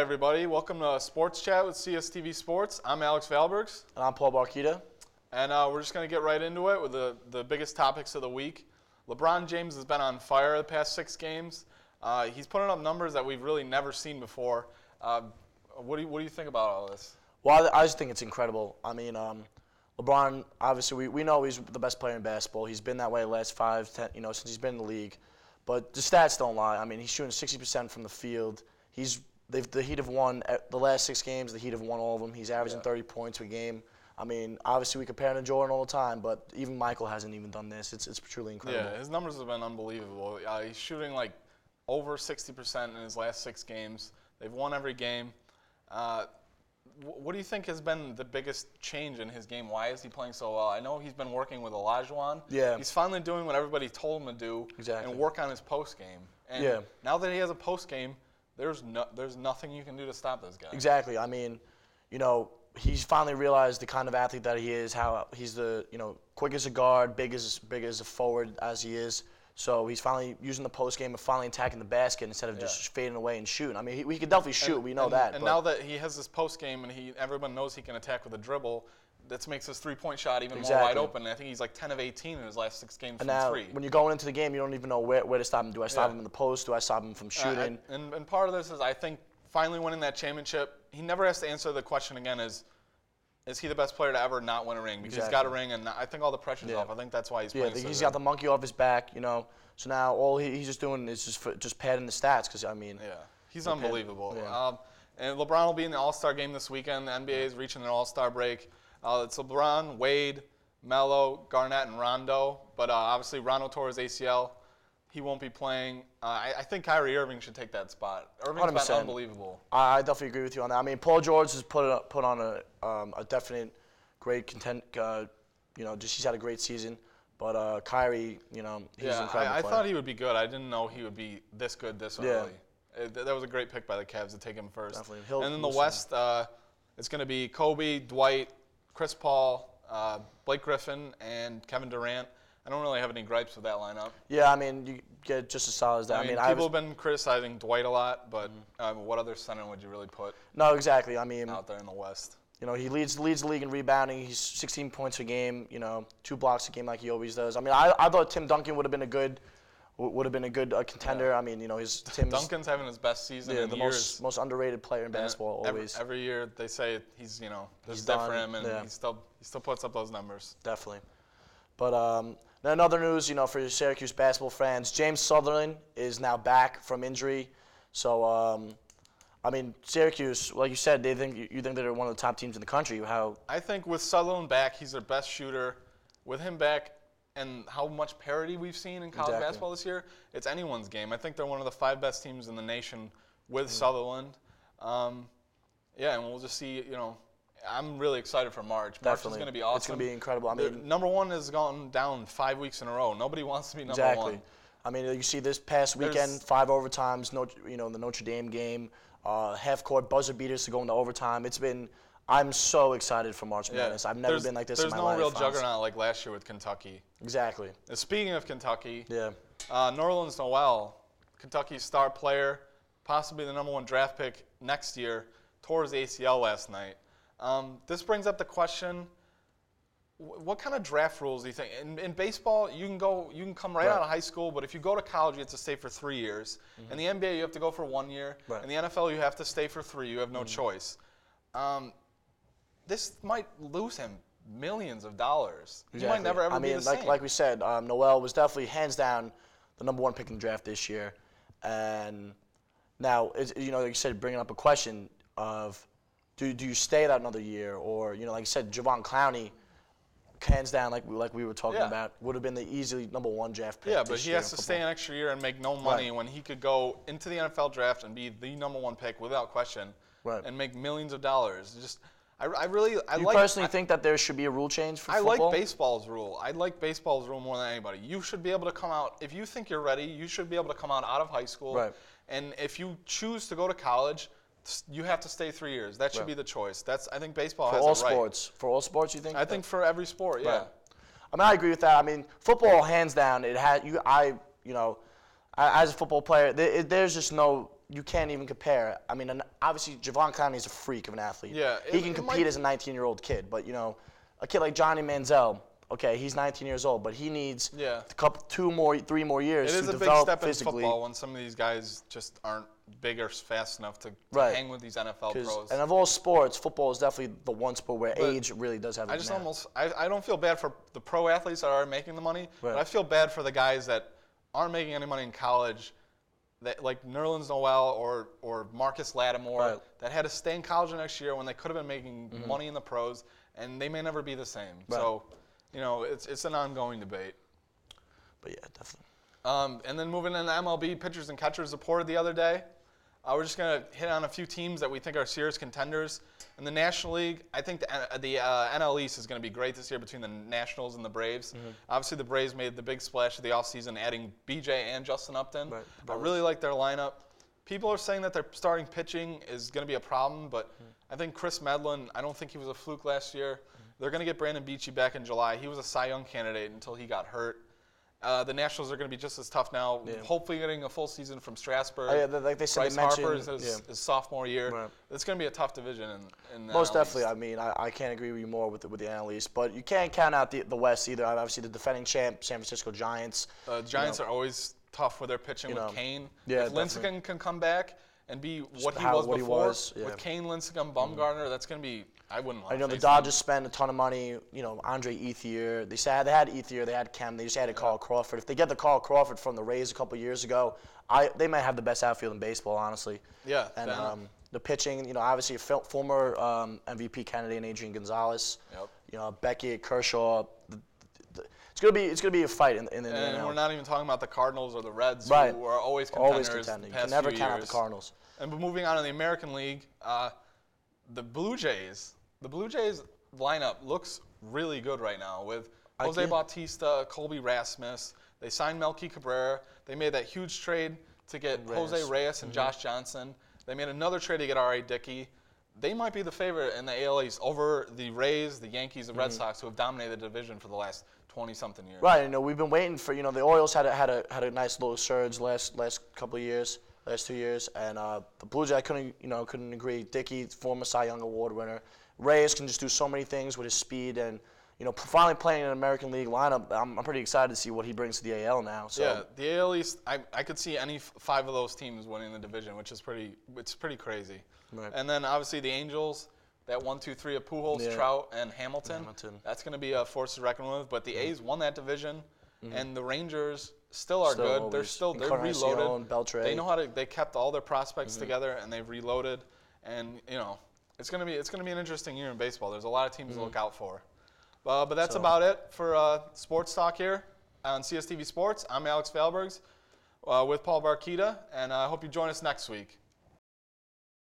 everybody. Welcome to Sports Chat with CSTV Sports. I'm Alex Valbergs. And I'm Paul Barchitta. And we're just going to get right into it with the biggest topics of the week. LeBron James has been on fire the past 6 games. He's putting up numbers that we've really never seen before. What do you think about all this? Well, I just think it's incredible. I mean, LeBron, obviously, we know he's the best player in basketball. He's been that way the last 5, 10, since he's been in the league. But the stats don't lie. I mean, he's shooting 60% from the field. The Heat have won the last 6 games. The Heat have won all of them. He's averaging 30 points per game. I mean, obviously we compare him to Jordan all the time, but even Michael hasn't even done this. It's truly incredible. Yeah, his numbers have been unbelievable. He's shooting like over 60% in his last 6 games. They've won every game. What do you think has been the biggest change in his game? Why is he playing so well? I know he's been working with Olajuwon. Yeah. He's finally doing what everybody told him to do and work on his post game. And now that he has a post game, there's nothing you can do to stop this guy. Exactly. I mean, he's finally realized the kind of athlete that he is, how he's the, quick as a guard, big as a forward as he is. So he's finally using the post game and finally attacking the basket instead of just fading away and shooting. I mean, he can definitely shoot. We know that. And now that he has this post game and everyone knows he can attack with a dribble, that makes his 3-point shot even more wide open. And I think he's like 10 of 18 in his last 6 games from now, 3. When you're going into the game, you don't even know where to stop him. Do I stop him in the post? Do I stop him from shooting? And part of this is, I think, finally winning that championship, he never has to answer the question again is he the best player to ever not win a ring? Because he's got a ring, and I think all the pressure's off. I think that's why he's playing so he's good. got the monkey off his back, So now all he's just doing is just padding the stats because, he's unbelievable. And LeBron will be in the All-Star game this weekend. The NBA is reaching their All-Star break. It's LeBron, Wade, Melo, Garnett, and Rondo. But obviously Rondo tore his ACL. He won't be playing. I think Kyrie Irving should take that spot. Irving's 100%. been unbelievable. I definitely agree with you on that. I mean, Paul George has put on a definite great content. He's had a great season. But Kyrie, he's an incredible player. I thought he would be good. I didn't know he would be this good this early. That was a great pick by the Cavs to take him first. Definitely. And in the West, it's going to be Kobe, Dwight, Chris Paul, Blake Griffin, and Kevin Durant. I don't really have any gripes with that lineup. Yeah, I mean, you get just as solid as that. I mean people have been criticizing Dwight a lot, but what other center would you really put? No, exactly. I mean, out there in the West. He leads the league in rebounding. He's 16 points a game. 2 blocks a game like he always does. I mean, I thought Tim Duncan would have been a good contender. Yeah. I mean, Tim's Duncan's having his best season in the years. most underrated player in basketball always. Every year they say he's there's He's depth for him, done, and he still puts up those numbers. Definitely. But now another news, for your Syracuse basketball fans, James Sutherland is now back from injury. So, I mean, Syracuse, like you said, you think they're one of the top teams in the country. I think with Sutherland back, he's their best shooter. With him back and how much parity we've seen in college basketball this year, it's anyone's game. I think they're one of the 5 best teams in the nation with Sutherland. And we'll just see, I'm really excited for March. March is going to be awesome. It's going to be incredible. I mean, number 1 has gone down 5 weeks in a row. Nobody wants to be number 1. Exactly. I mean, you see this past weekend, 5 overtimes, the Notre Dame game, half-court buzzer beaters to go into overtime. I'm so excited for March Madness. I've never been like this in my life. There's no real juggernaut like last year with Kentucky. Exactly. And speaking of Kentucky, New Orleans Noel, Kentucky's star player, possibly the number 1 draft pick next year, tore his ACL last night. This brings up the question: what kind of draft rules do you think? In baseball, you can come right out of high school, but if you go to college, you have to stay for 3 years. In the NBA, you have to go for 1 year. In the NFL, you have to stay for 3. You have no choice. This might lose him millions of dollars. Exactly. He might never ever be the same. Like we said, Noel was definitely hands down the number 1 pick in the draft this year. And now, like you said, bringing up a question of do you stay that another year, or like you said, Javon Clowney, hands down, like we were talking about, would have been the easily number 1 draft pick. Yeah, but he has to stay an extra year and make no money when he could go into the NFL draft and be the number 1 pick without question, and make millions of dollars. You personally think that there should be a rule change for football? I like baseball's rule. I like baseball's rule more than anybody. You should be able to come out, if you think you're ready, you should be able to come out of high school. And if you choose to go to college, you have to stay 3 years. That should be the choice. I think baseball has it right. For all sports, you think? I think for every sport, yeah. I mean, I agree with that. I mean, football, hands down, it has as a football player, there's just no you can't even compare. I mean, and obviously Javon Conley's a freak of an athlete. Yeah, he can compete as a 19-year-old kid, but a kid like Johnny Manziel. Okay, he's 19 years old, but he needs three more years to develop physically. It is a big step in football when some of these guys just aren't big or fast enough to hang with these NFL pros. And of all sports, football is definitely the one sport where age really does have. I don't feel bad for the pro athletes that are making the money, but I feel bad for the guys that aren't making any money in college, that like Nerlens Noel or Marcus Lattimore, that had to stay in college the next year when they could have been making money in the pros, and they may never be the same. So. It's an ongoing debate. But yeah, definitely. And then moving into MLB, pitchers and catchers reported the other day. We're just going to hit on a few teams that we think are serious contenders. In the National League, I think the NL East is going to be great this year between the Nationals and the Braves. Obviously, the Braves made the big splash of the offseason, adding BJ and Justin Upton. I really like their lineup. People are saying that their starting pitching is going to be a problem, but I think Chris Medlin, I don't think he was a fluke last year. They're going to get Brandon Beachy back in July. He was a Cy Young candidate until he got hurt. The Nationals are going to be just as tough now, hopefully getting a full season from Strasburg. Like they said, Bryce Harper is his sophomore year. It's going to be a tough division in the Most NL definitely. East. I mean, I can't agree with you more with the NL East. But you can't count out the West either. Obviously, the defending champ, San Francisco Giants. Giants are always tough with their pitching with Kane. Yeah, if Lincecum can come back and be what he was before, with Kane, Lincecum, Bumgarner, that's going to be – I wouldn't want to the Dodgers spent a ton of money. Andre Ethier. They had Ethier. They had Kemp. They just added Carl Crawford. If they get the Carl Crawford from the Rays a couple years ago, they might have the best outfield in baseball, honestly. Yeah. And the pitching, obviously a former MVP candidate in Adrian Gonzalez. Yep. Beckett, Kershaw. It's gonna be a fight in the And NL. we're not even talking about the Cardinals or the Reds, who are always contenders. Always contending. You can never count out the Cardinals. And moving on to the American League, the Blue Jays lineup looks really good right now with Jose Bautista, Colby Rasmus. They signed Melky Cabrera. They made that huge trade to get Jose Reyes and Josh Johnson. They made another trade to get R.A. Dickey. They might be the favorite in the AL East over the Rays, the Yankees, the Red Sox, who have dominated the division for the last 20-something years. Right. We've been waiting for. The Orioles had a nice little surge last couple of years. Last 2 years, and the Blue Jays couldn't agree. Dickey, former Cy Young Award winner. Reyes can just do so many things with his speed, and finally playing in an American League lineup. I'm pretty excited to see what he brings to the AL now. So. Yeah, the AL East, I could see any 5 of those teams winning the division, which is pretty crazy. Right. And then obviously the Angels, that 1, 2, 3 of Pujols, Trout, and Hamilton. That's going to be a force to reckon with. But the A's won that division, and the Rangers still are good. They're reloaded. Beltre. They know how to. They kept all their prospects together, and they've reloaded. And it's gonna be an interesting year in baseball. There's a lot of teams to look out for. But that's about it for sports talk here on CSTV Sports. I'm Alex Valbergs with Paul Barchitta, and I hope you join us next week.